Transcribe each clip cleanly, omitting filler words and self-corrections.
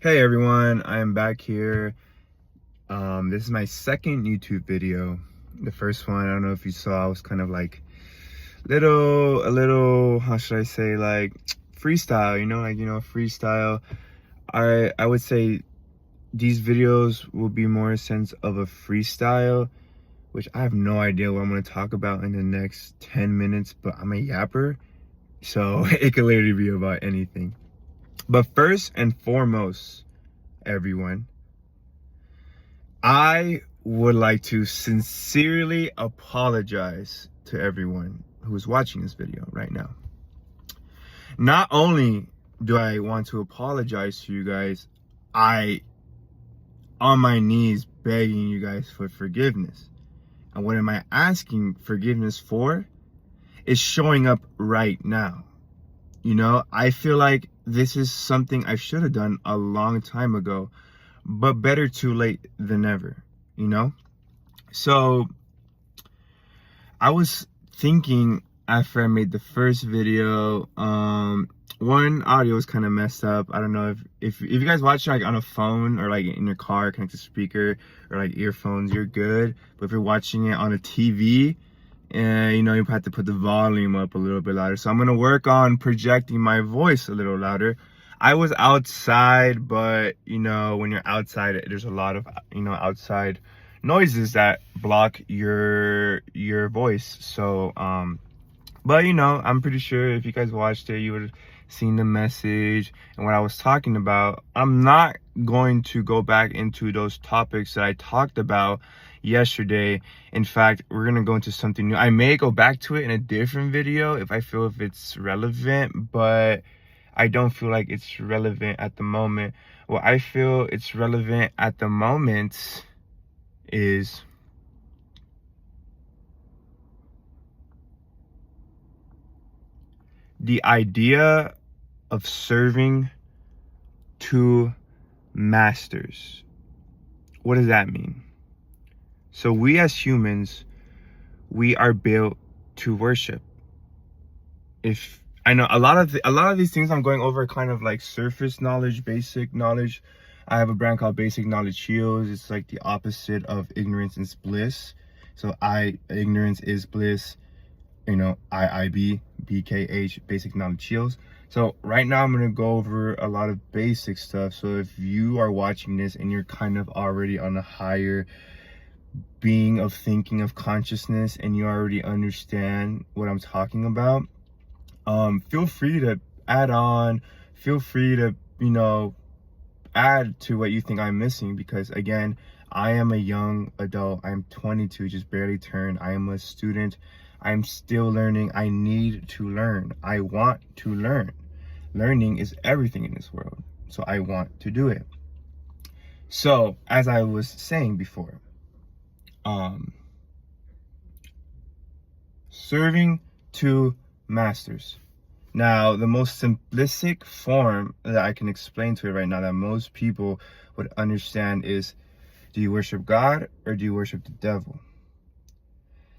Hey everyone, I am back here. This is my second YouTube video. The first one, I don't know if you saw, I was kind of like a little, how should I say, like freestyle, freestyle. I would say these videos will be more a sense of a freestyle, which I have no idea what I'm going to talk about in the next 10 minutes, but I'm a yapper, so it could literally be about anything. But first and foremost, everyone, I would like to sincerely apologize to everyone who is watching this video right now. Not only do I want to apologize to you guys, I on my knees begging you guys for forgiveness. And what am I asking forgiveness for? It's showing up right now. I feel like this is something I should have done a long time ago, but better too late than never, So I was thinking after I made the first video, one audio was kind of messed up. I don't know if you guys watch like on a phone or like in your car, connected speaker or like earphones, you're good. But if you're watching it on a TV, and you have to put the volume up a little bit louder. So I'm gonna work on projecting my voice a little louder. I was outside, but when you're outside, there's a lot of outside noises that block your voice. So but I'm pretty sure if you guys watched it, you would have seen the message and what I was talking about. I'm not going to go back into those topics that I talked about yesterday. In fact, we're gonna go into something new. I may go back to it in a different video if I feel if it's relevant, but I don't feel like it's relevant at the moment. What I feel it's relevant at the moment is the idea of serving two masters. What does that mean? So we as humans, we are built to worship. If I know a lot of these things I'm going over are kind of like surface knowledge, basic knowledge. I have a brand called Basic Knowledge Heals. It's like the opposite of ignorance is bliss. So ignorance is bliss. IIB, BKH, Basic Knowledge Heals. So right now I'm gonna go over a lot of basic stuff. So if you are watching this and you're kind of already on a higher being of thinking of consciousness and you already understand what I'm talking about, feel free to add on, feel free to add to what you think I'm missing, because again, I am a young adult. I'm 22, just barely turned. I am a student. I'm still learning. I need to learn. I want to learn. Learning is everything in this world, so I want to do it. So as I was saying before, serving two masters. Now, the most simplistic form that I can explain to it right now that most people would understand is, do you worship God or do you worship the devil?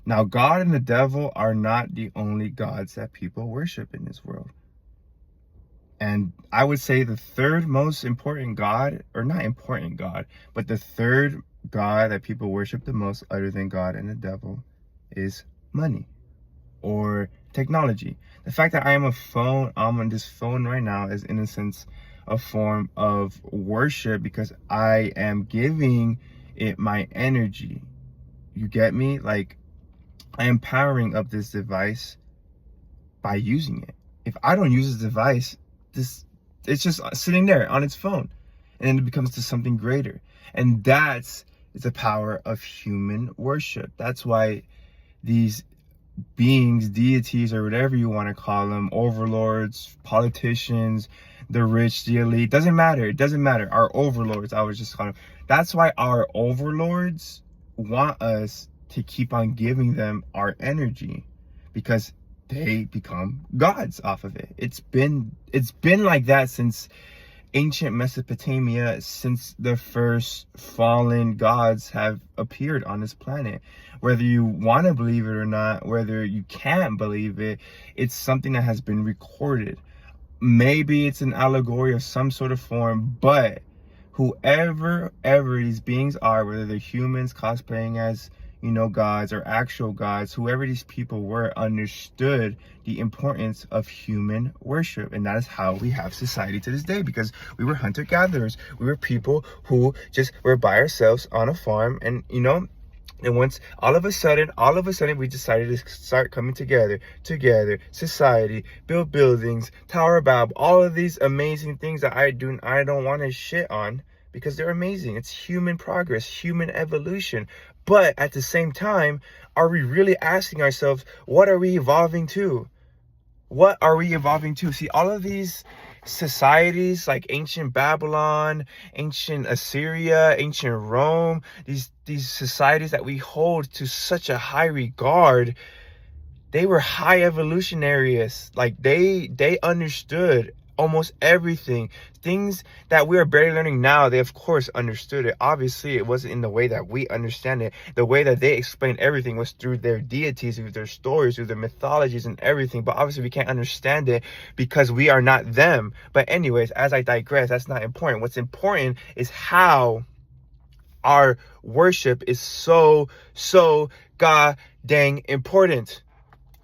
Now, God and the devil are not the only gods that people worship in this world. And I would say the third most important God, or not important God, but the third God that people worship the most other than God and the devil is money or technology. The fact that I'm on this phone right now is in a sense a form of worship, because I am giving it my energy. You get me? Like, I am powering up this device by using it. If I don't use this device, it's just sitting there on its phone, and then it becomes to something greater. And that's the power of human worship. That's why these beings, deities, or whatever you want to call them, overlords, politicians, the rich, the elite, doesn't matter. It doesn't matter. Our overlords, I was just calling them. That's why our overlords want us to keep on giving them our energy, because they become gods off of it. It's been like that since ancient Mesopotamia, since the first fallen gods have appeared on this planet. Whether you want to believe it or not, whether you can't believe it, it's something that has been recorded. Maybe it's an allegory of some sort of form, but whoever ever these beings are, whether they're humans cosplaying as, gods or actual gods, whoever these people were, understood the importance of human worship. And that is how we have society to this day, because we were hunter-gatherers. We were people who just were by ourselves on a farm, and and once all of a sudden we decided to start coming together, society, build buildings, Tower of Babel, all of these amazing things that I don't want to shit on, because they're amazing. It's human progress, human evolution. But at the same time, are we really asking ourselves, what are we evolving to? What are we evolving to? See, all of these societies like ancient Babylon, ancient Assyria, ancient Rome, these societies that we hold to such a high regard, they were high evolutionists. Like they understood almost everything. Things that we are barely learning now, they of course understood it. Obviously, it wasn't in the way that we understand it. The way that they explained everything was through their deities, through their stories, through their mythologies and everything. But obviously, we can't understand it because we are not them. But anyways, as I digress, that's not important. What's important is how our worship is so god dang important.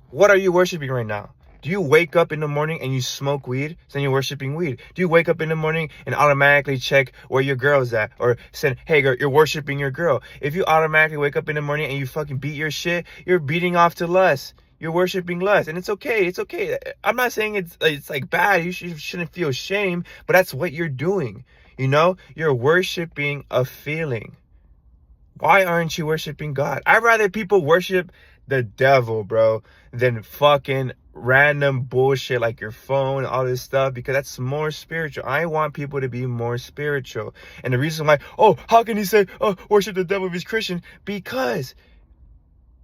What are you worshiping right now? Do you wake up in the morning and you smoke weed? Then you're worshiping weed. Do you wake up in the morning and automatically check where your girl's at? Or send, hey girl, you're worshiping your girl. If you automatically wake up in the morning and you fucking beat your shit, you're beating off to lust. You're worshiping lust. And it's okay. It's okay. I'm not saying it's like bad. You shouldn't feel shame. But that's what you're doing. You're worshiping a feeling. Why aren't you worshiping God? I'd rather people worship the devil, bro, than fucking random bullshit like your phone, all this stuff, because that's more spiritual. I want people to be more spiritual. And the reason why, how can he say, worship the devil if he's Christian? Because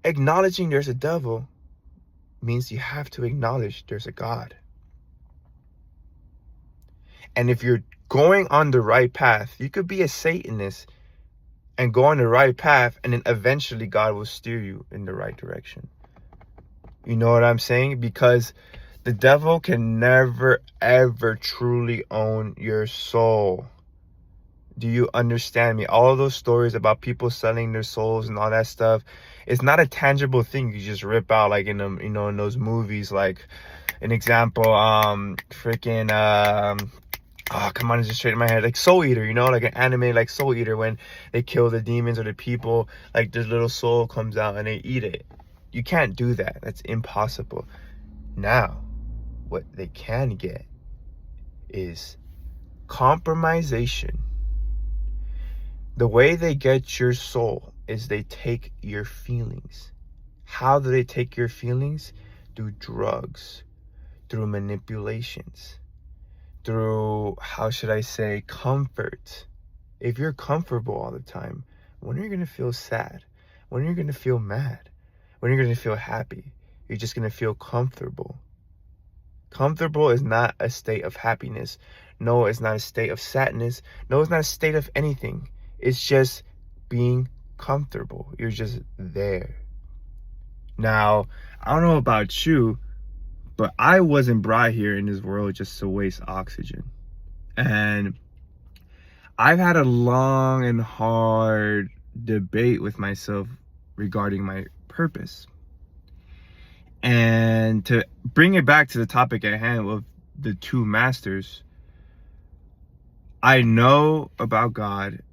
acknowledging there's a devil means you have to acknowledge there's a God. And if you're going on the right path, you could be a Satanist and go on the right path, and then eventually God will steer you in the right direction. You know what I'm saying? Because the devil can never, ever truly own your soul. Do you understand me? All of those stories about people selling their souls and all that stuff, it's not a tangible thing you just rip out like in them, in those movies. Like an example, come on, it's just straight in my head. Like Soul Eater, like an anime like Soul Eater, when they kill the demons or the people, like their little soul comes out and they eat it. You can't do that. That's impossible. Now, what they can get is compromisation. The way they get your soul is they take your feelings. How do they take your feelings? Through drugs, through manipulations, through, comfort. If you're comfortable all the time, when are you going to feel sad? When are you going to feel mad? When are you going to feel happy? You're just going to feel comfortable. Comfortable is not a state of happiness. No, it's not a state of sadness. No, it's not a state of anything. It's just being comfortable. You're just there. Now, I don't know about you, but I wasn't brought here in this world just to waste oxygen. And I've had a long and hard debate with myself regarding my purpose. And to bring it back to the topic at hand of the two masters, I know about God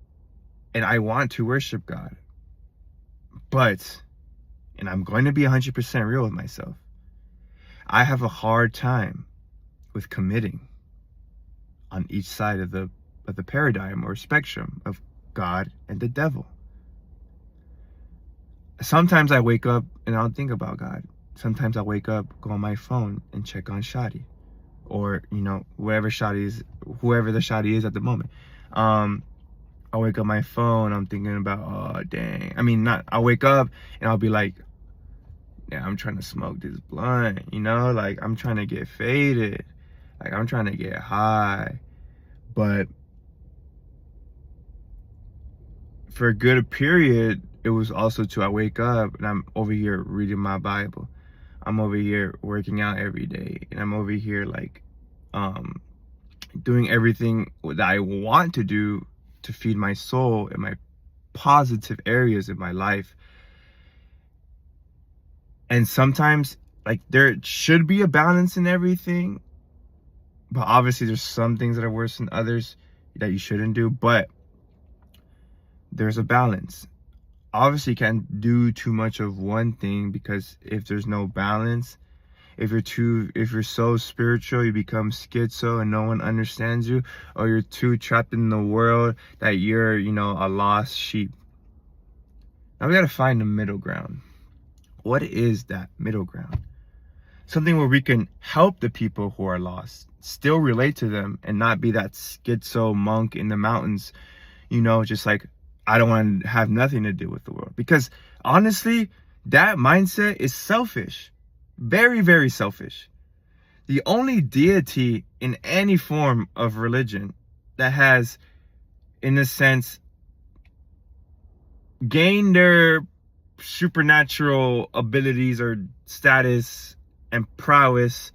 and I want to worship God. But, and I'm going to be 100% real with myself, I have a hard time with committing on each side of the paradigm or spectrum of God and the devil. Sometimes I wake up and I don't think about God. Sometimes I wake up, go on my phone and check on Shadi, or whoever the Shadi is at the moment. I wake up my phone, I'm thinking about, I wake up and I'll be like, yeah, I'm trying to smoke this blunt, like I'm trying to get faded, like I'm trying to get high. But for a good period, it was also I wake up and I'm over here reading my Bible. I'm over here working out every day, and I'm over here like doing everything that I want to do to feed my soul and my positive areas in my life. And sometimes, like, there should be a balance in everything, but obviously there's some things that are worse than others that you shouldn't do, but there's a balance. Obviously you can't do too much of one thing, because if there's no balance, if you're so spiritual, you become schizo and no one understands you, or you're too trapped in the world that you're, a lost sheep. Now we got to find the middle ground. What is that middle ground? Something where we can help the people who are lost, still relate to them, and not be that schizo monk in the mountains, just like, I don't want to have nothing to do with the world. Because honestly, that mindset is selfish. Very, very selfish. The only deity in any form of religion that has, in a sense, gained their supernatural abilities or status and prowess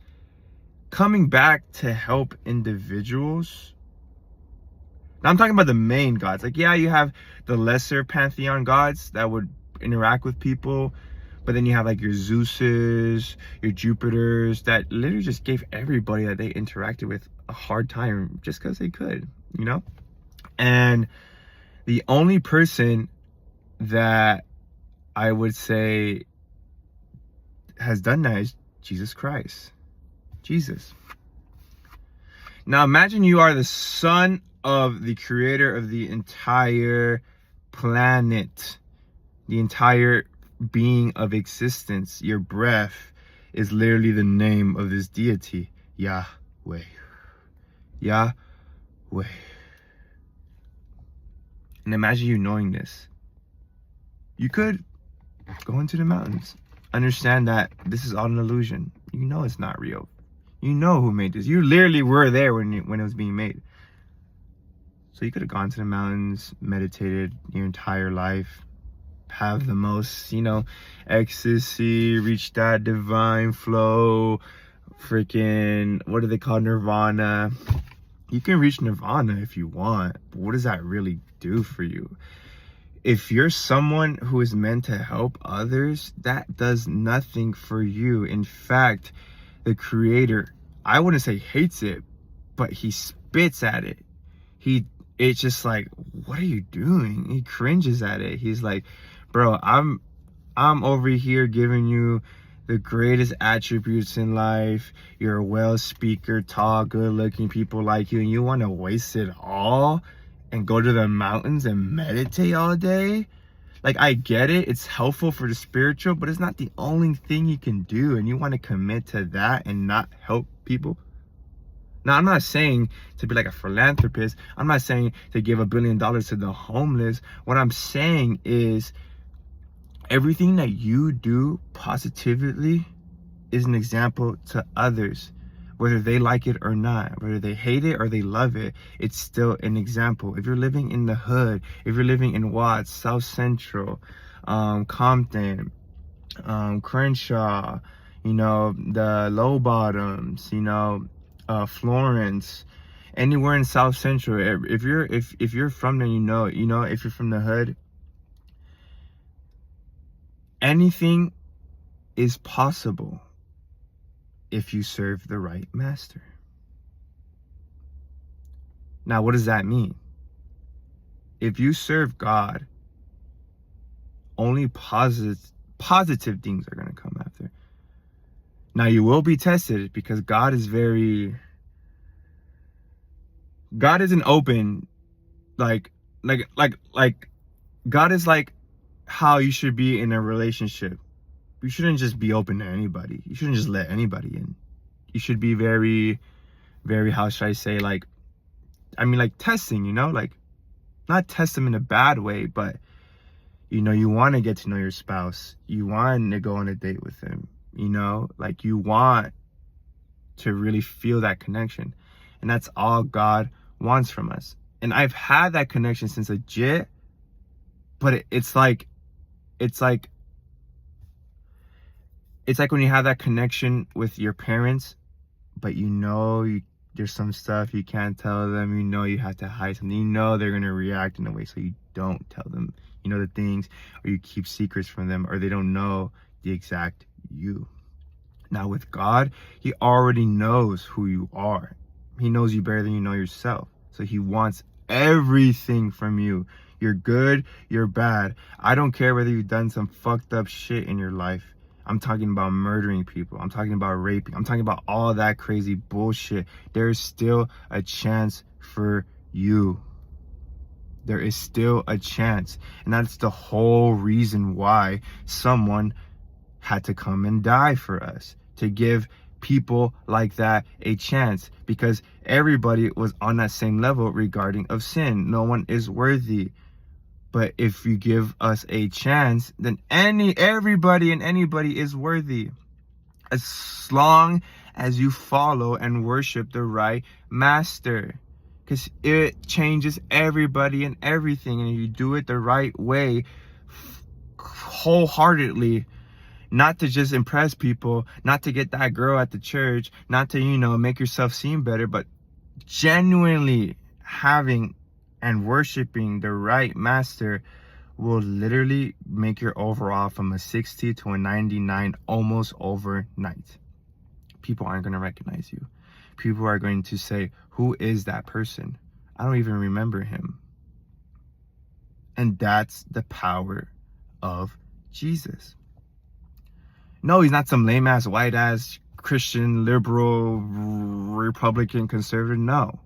coming back to help individuals. Now I'm talking about the main gods. Like, yeah, you have the lesser pantheon gods that would interact with people, but then you have like your Zeuses, your Jupiters, that literally just gave everybody that they interacted with a hard time just because they could, And the only person that I would say has done that is Jesus Christ. Jesus. Now imagine you are the son of the creator of the entire planet, the entire being of existence. Your breath is literally the name of this deity, Yahweh. Yahweh. And imagine you knowing this. You could go into the mountains, understand that this is all an illusion. You know it's not real. You know who made this. You literally were there when it was being made. So you could have gone to the mountains, meditated your entire life, have the most, ecstasy, reach that divine flow, freaking, what do they call nirvana? You can reach nirvana if you want, but what does that really do for you? If you're someone who is meant to help others, that does nothing for you. In fact, the creator, I wouldn't say hates it, but he spits at it. It's just like, what are you doing? He cringes at it. He's like, bro, I'm over here giving you the greatest attributes in life. You're a well speaker, tall, good looking, people like you, and you want to waste it all and go to the mountains and meditate all day? Like, I get it, it's helpful for the spiritual, but it's not the only thing you can do, and you want to commit to that and not help people? Now, I'm not saying to be like a philanthropist. I'm not saying to give $1 billion to the homeless. What I'm saying is everything that you do positively is an example to others. Whether they like it or not, whether they hate it or they love it, it's still an example. If you're living in the hood, if you're living in Watts, South Central, Compton, Crenshaw, the Low Bottoms, Florence, anywhere in South Central, if you're from there, if you're from the hood, anything is possible if you serve the right master. Now, what does that mean? If you serve God, only positive things are going to come after. Now, you will be tested, because God isn't open, like God is like how you should be in a relationship. You shouldn't just be open to anybody. You shouldn't just let anybody in. You should be very, very, how should I say, testing, not test them in a bad way, but, you want to get to know your spouse. You want to go on a date with them, you want to really feel that connection. And that's all God wants from us. And I've had that connection since legit, but it's like when you have that connection with your parents, but you there's some stuff you can't tell them. You know you have to hide something. You know they're going to react in a way, so you don't tell them, you know, the things, or you keep secrets from them, or they don't know the exact you. Now with God, he already knows who you are. He knows you better than you know yourself. So he wants everything from you. You're good, you're bad. I don't care whether you've done some fucked up shit in your life. I'm talking about murdering people. I'm talking about raping. I'm talking about all that crazy bullshit. There's still a chance for you. There is still a chance. And that's the whole reason why someone had to come and die for us, to give people like that a chance, because everybody was on that same level regarding of sin. No one is worthy. But if you give us a chance, then everybody and anybody is worthy, as long as you follow and worship the right master, because it changes everybody and everything. And you do it the right way, wholeheartedly, not to just impress people, not to get that girl at the church, not to, you know, make yourself seem better, but genuinely having and worshiping the right master will literally make your overall from a 60 to a 99 almost overnight. People aren't going to recognize you. People are going to say, who is that person? I don't even remember him. And that's the power of Jesus. No, he's not some lame ass, white ass, Christian, liberal, Republican, conservative. No,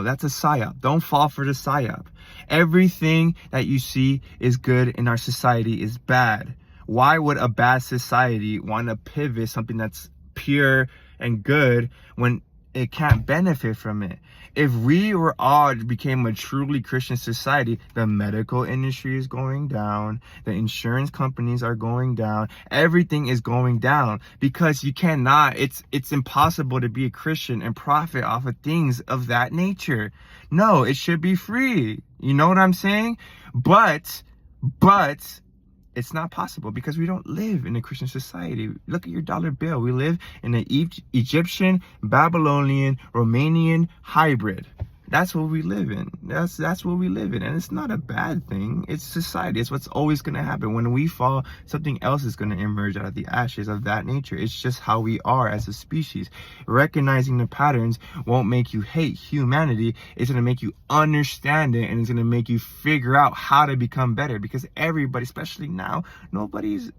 that's a psyop. Don't fall for the psyop. Everything that you see is good in our society is bad. Why would a bad society want to pivot something that's pure and good when it can't benefit from it? If we were all became a truly Christian society, the medical industry is going down, the insurance companies are going down, everything is going down, because you cannot, it's impossible to be a Christian and profit off of things of that nature. No, it should be free. You know what I'm saying? But it's not possible, because we don't live in a Christian society. Look at your dollar bill. We live in an Egyptian, Babylonian, Romanian hybrid. That's what we live in. That's what we live in. And it's not a bad thing. It's society. It's what's always going to happen. When we fall, something else is going to emerge out of the ashes of that nature. It's just how we are as a species. Recognizing the patterns won't make you hate humanity. It's going to make you understand it, and it's going to make you figure out how to become better, because everybody, especially now, nobody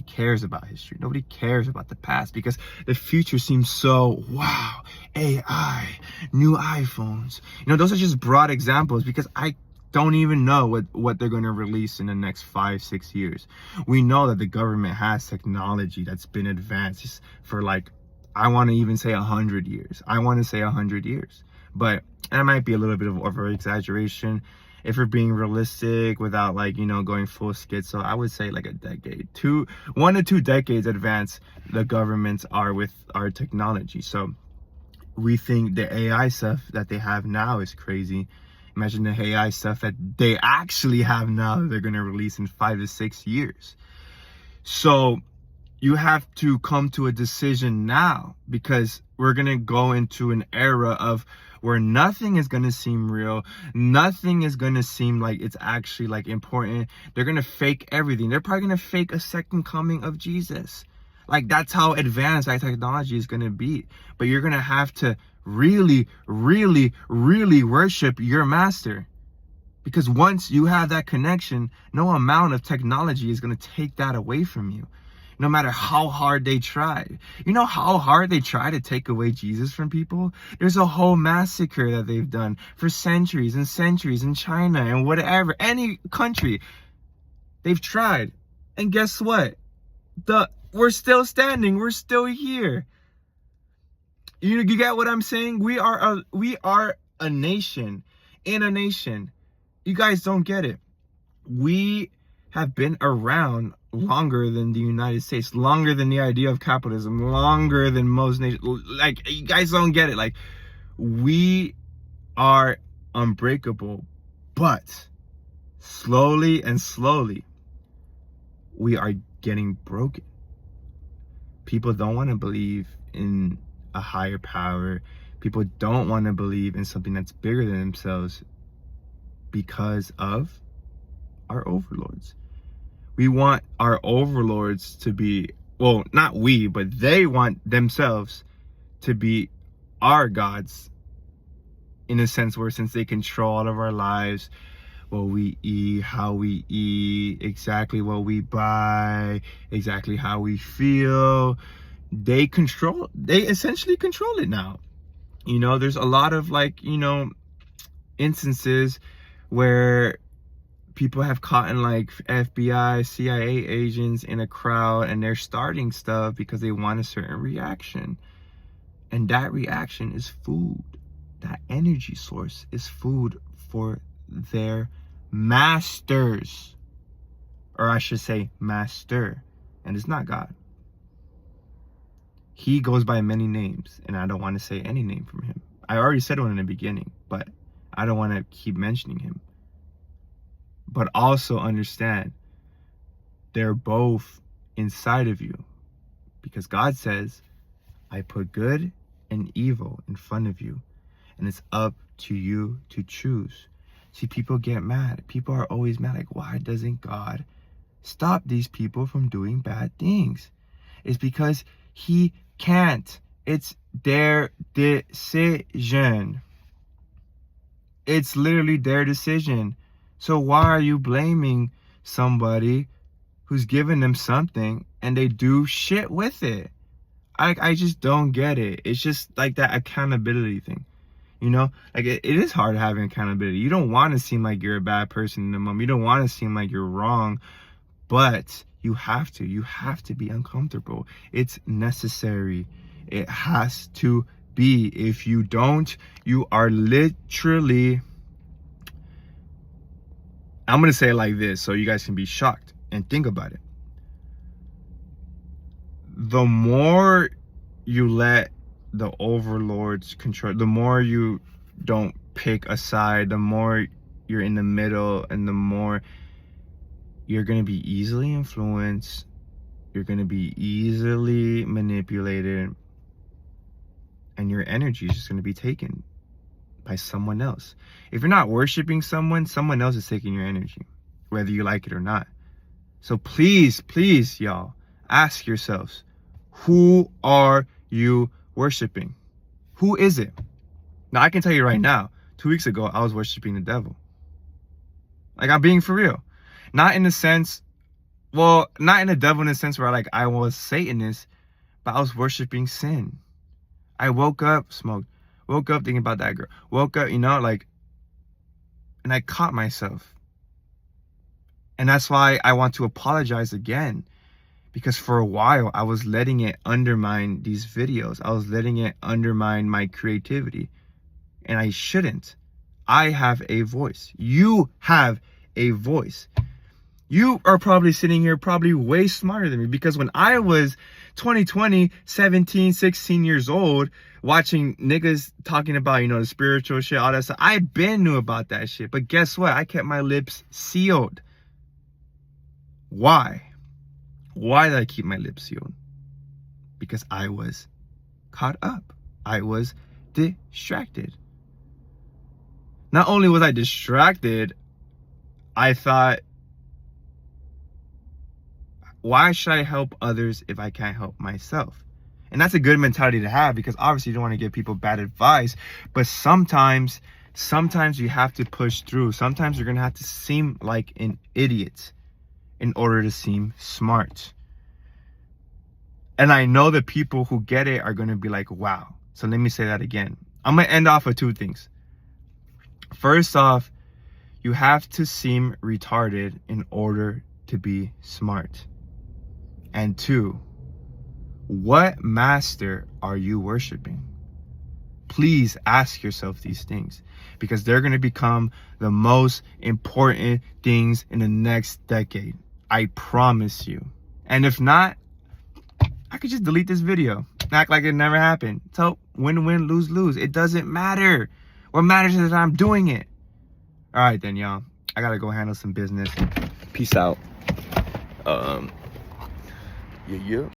cares about history. Nobody cares about the past, because the future seems so, wow, AI, new iPhones. You know, those are just broad examples, because I don't even know what they're going to release in the next 5-6 years. We know that the government has technology that's been advanced for, like, I want to even say 100 years. I want to say 100 years. But that might be a little bit of over exaggeration. If we're being realistic without, like, you know, going full schizo, I would say like a decade. 1 to 2 decades advanced the governments are with our technology. So we think the AI stuff that they have now is crazy. Imagine the AI stuff that they actually have now that they're going to release in 5 to 6 years. So you have to come to a decision now, because we're going to go into an era of where nothing is going to seem real. Nothing is going to seem like it's actually, like, important. They're going to fake everything. They're probably going to fake a second coming of Jesus. Like, that's how advanced that technology is going to be. But you're going to have to really, really, really worship your master. Because once you have that connection, no amount of technology is going to take that away from you. No matter how hard they try. You know how hard they try to take away Jesus from people? There's a whole massacre that they've done for centuries and centuries in China and whatever, any country. They've tried. And guess what? We're still standing. We're still here. You get what I'm saying? We are a nation in a nation. You guys don't get it. We have been around longer than the United States, longer than the idea of capitalism, longer than most nations. Like, you guys don't get it. Like, we are unbreakable, but slowly and slowly, we are getting broken. People don't want to believe in a higher power. People don't want to believe in something that's bigger than themselves because of our overlords. We want our overlords to be, well, not we, but they want themselves to be our gods, in a sense where, since they control all of our lives, what we eat, how we eat, exactly what we buy, exactly how we feel, they essentially control it now. You know, there's a lot of, like, you know, instances where people have caught in, like, FBI, CIA agents in a crowd, and they're starting stuff because they want a certain reaction. And that reaction is food. That energy source is food for their masters. Or I should say master. And it's not God. He goes by many names, and I don't want to say any name from him. I already said one in the beginning, but I don't want to keep mentioning him. But also understand, they're both inside of you. Because God says, I put good and evil in front of you, and it's up to you to choose. See, people get mad. People are always mad, like, why doesn't God stop these people from doing bad things? It's because he can't. It's their decision. It's literally their decision. So why are you blaming somebody who's given them something and they do shit with it? I just don't get it. It's just like that accountability thing. You know, like it is hard having accountability. You don't want to seem like you're a bad person in the moment. You don't want to seem like you're wrong, but you have to be uncomfortable. It's necessary. It has to be. If you don't, you are literally, I'm going to say it like this so you guys can be shocked and think about it. The more you let the overlords control, the more you don't pick a side, the more you're in the middle, and the more you're going to be easily influenced, you're going to be easily manipulated, and your energy is just going to be taken by someone else. If you're not worshiping someone, someone else is taking your energy, whether you like it or not. So please, y'all, ask yourselves, who are you worshiping? Who is it? Now, I can tell you right now, 2 weeks ago, I was worshiping the devil. Like, I'm being for real. Not in the sense, well, not in the devil in the sense where I was Satanist, but I was worshiping sin. I woke up, smoked, woke up thinking about that girl, woke up, you know, like, and I caught myself. And that's why I want to apologize again. Because for a while, I was letting it undermine these videos. I was letting it undermine my creativity. And I shouldn't. I have a voice. You have a voice. You are probably sitting here probably way smarter than me. Because when I was 17, 16 years old, watching niggas talking about, you know, the spiritual shit, all that stuff, I been knew about that shit. But guess what? I kept my lips sealed. Why? Why did I keep my lips sealed? Because I was caught up. I was distracted. Not only was I distracted, I thought, why should I help others if I can't help myself? And that's a good mentality to have, because obviously you don't want to give people bad advice, but sometimes you have to push through. Sometimes you're going to have to seem like an idiot in order to seem smart. And I know the people who get it are going to be like, wow. So let me say that again. I'm going to end off with two things. First off, you have to seem retarded in order to be smart. And two, what master are you worshiping? Please ask yourself these things, because they're going to become the most important things in the next decade. I promise you. And if not, I could just delete this video, act like it never happened. So win-win, lose-lose. It doesn't matter. What matters is that I'm doing it. All right, then, y'all. I got to go handle some business. Peace out. Yeah.